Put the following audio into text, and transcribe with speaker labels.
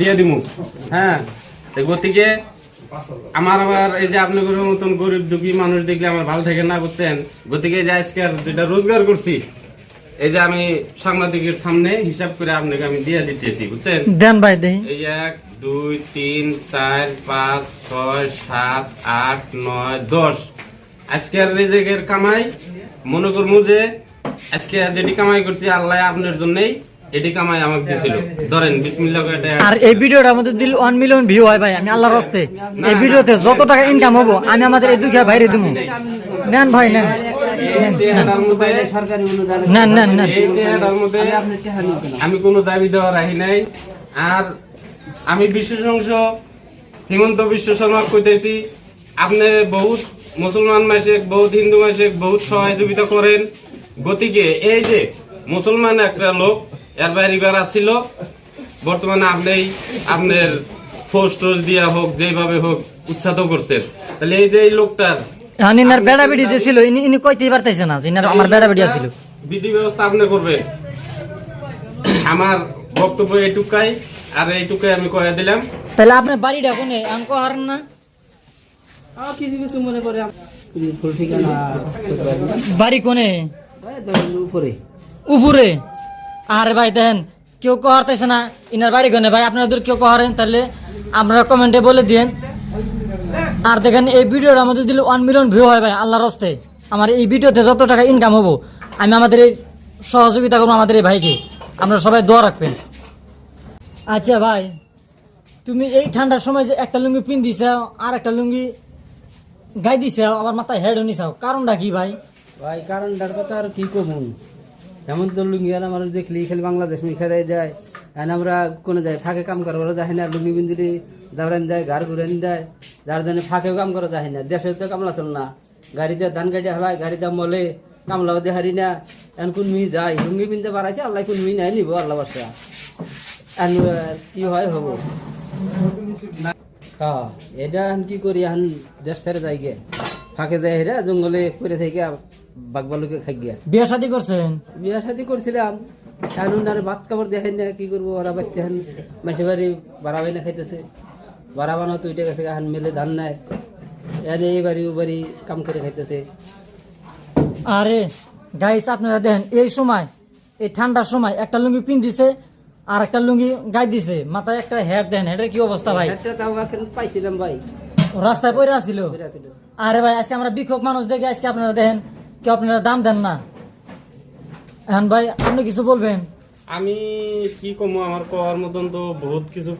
Speaker 1: দিয়ে দিমু। হ্যাঁ, গতিকে আমার এই যে আপনাদের মতন গরিব দুঃখী মানুষ দেখলে আমার ভালো থাকে না, বুঝছেন? গতিকে যে আজকে যেটা রোজগার করছি, এই যে আমি সাংবাদিকের সামনে হিসাব করে আপনাকে আমি দিয়ে দিতেছি, বুঝছেন?
Speaker 2: দেন ভাই দেই।
Speaker 1: এই 1 2 3 4 5 6 7 8 9 10 আজকের রিজিকের কামাই মনে করবো যে আজকে যেটি কামাই করছি আল্লাহ আপনার জন্যই এটি কামাই আমাকে দিয়েছিল। ধরেন বিসমিল্লাহ করে এটা।
Speaker 2: আর এই ভিডিওটার মধ্যে দিল 1 মিলিয়ন ভিউ হয় ভাই, আমি আল্লাহর রাস্তে এই ভিডিওতে যত টাকা ইনকাম হবো আমি আমাদের এই দুঃখে বাইরে দিব। নেন ভাই নেন নেন নেন নেন।
Speaker 1: আমি কোনো দাবি দেওয়া রাখি নাই। আর আমি বিশ্ব সংসদ হিমন্ত বিশ্ব শর্মা কইতেছি, আপনি বহুত মুসলমান মাসে, বহুত হিন্দু মাসে বহুত সহযোগিতা করেন। গতিকে এই যে মুসলমান একটা লোক এর বাইরে আসছিল, বর্তমানে আপনি আপনার পোস্ট দিয়া হোক যেভাবে হোক উৎসাহ করছেন, তাহলে এই যে এই লোকটার
Speaker 2: ইনার বেড়া বেড়ি যে ছিল ইনি কইতেই পারতেছে না যে ইনার আমার বেড়া বেড়ি আছিল।
Speaker 1: বিধি ব্যবস্থা আপনি করবেন। আমার বক্তব্য এইটুকাই, আর এইটুকাই আমি কয়ে দিলাম।
Speaker 2: তাহলে আপনার বাড়িটা কোনে আঙ্ক হারেন না?
Speaker 3: কিছু কিছু মনে করে ফুল ঠিকানা
Speaker 2: বাড়ি কোনে?
Speaker 3: উপরে
Speaker 2: উপরে। আরে ভাই দেখেন কেউ কহারতেছে না ইনার বাড়ি কোনে ভাই, আপনাদের কেউ কহারেন তাহলে আপনারা কমেন্টে বলে দিন। আর দেখেন এই ভিডিওর মধ্যে দিলে 1 মিলিয়ন ভিউ হয় ভাই, আল্লাহর রাস্তে আমার এই ভিডিওতে যত টাকা ইনকাম হবো আমি আমাদের এই সহযোগিতা করবো আমাদের এই ভাইকে, আপনারা সবাই দোয়া রাখবেন। আচ্ছা ভাই, তুমি এই ঠান্ডার সময় যে একটা লুঙ্গি পিন দিছাও আর একটা লুঙ্গি গাই দিছাও, আমার মাথায় হেড নিছাও, কারণটা কি ভাই?
Speaker 3: ভাই কারণটার কথা আর কি কমুন, এমন তো লুঙ্গি আর আমার দেখলি খালি বাংলাদেশ মিখা দেয় যায়, এখন আমরা কোনো যায় ফাঁকে কাম করা যায় না, লুঙ্গি বিন্দিলি দাবরান দেয়, ঘর ঘুরান দেয়, যার জন্য ফাঁকেও কাম করা যায় না। দেশে তো কামলা চল না, গাড়িতে ধান গাড়ি হারায়, গাড়িতে মলে কামলাও দিয়ে হারি না। এখন কোন মি যায় লুঙ্গি পিনতে পারাইছে, আল্লাহ কোন মি নাই নিব আল্লাহ বাসা। এখন কি হয় হব হ্যাঁ, এটা এখন কি করি, এখন দেশ ছেড়ে যাই গে, ফাঁকে যায় হেরা জঙ্গলে করে থেকে বাঘবালুকে খাই গিয়া।
Speaker 2: বিয়ে শাদী করছেন?
Speaker 3: বিয়া শাদি করছিলাম, এখন উনারে ভাত কাপড় দেখেন না, কি করবো ওরা বাচ্চা এখন মাসে বাড়ি বাড়া বাই না খাইতেছে, বাড়া বানাও তো উঠে গেছে, এখন মেলে ধান নাই, এনে এই বাড়ি ও বাড়ি কাম করে খাইতেছে।
Speaker 2: আরে গাইস আপনারা দেখেন এই সময় এই ঠান্ডার সময় একটা লুঙ্গি পিন দিছে আর একটা লুঙ্গি গাই দিছে, মাথায় একটা হেড দেন, হেডের কি অবস্থা ভাই?
Speaker 3: একটা তাও এখন পাইছিলাম ভাই,
Speaker 2: রাস্তায় পড়ে আসছিল।
Speaker 3: পরে আছিল।
Speaker 2: আরে ভাই আজকে আমরা বিক্ষোভ মানুষ দেখে আজকে আপনারা দেখেন কেউ আপনারা দাম দেন না। এখন ভাই আপনি কিছু বলবেন?
Speaker 1: আমি কি কমো, আমার করার মতন তো বহুত কিছু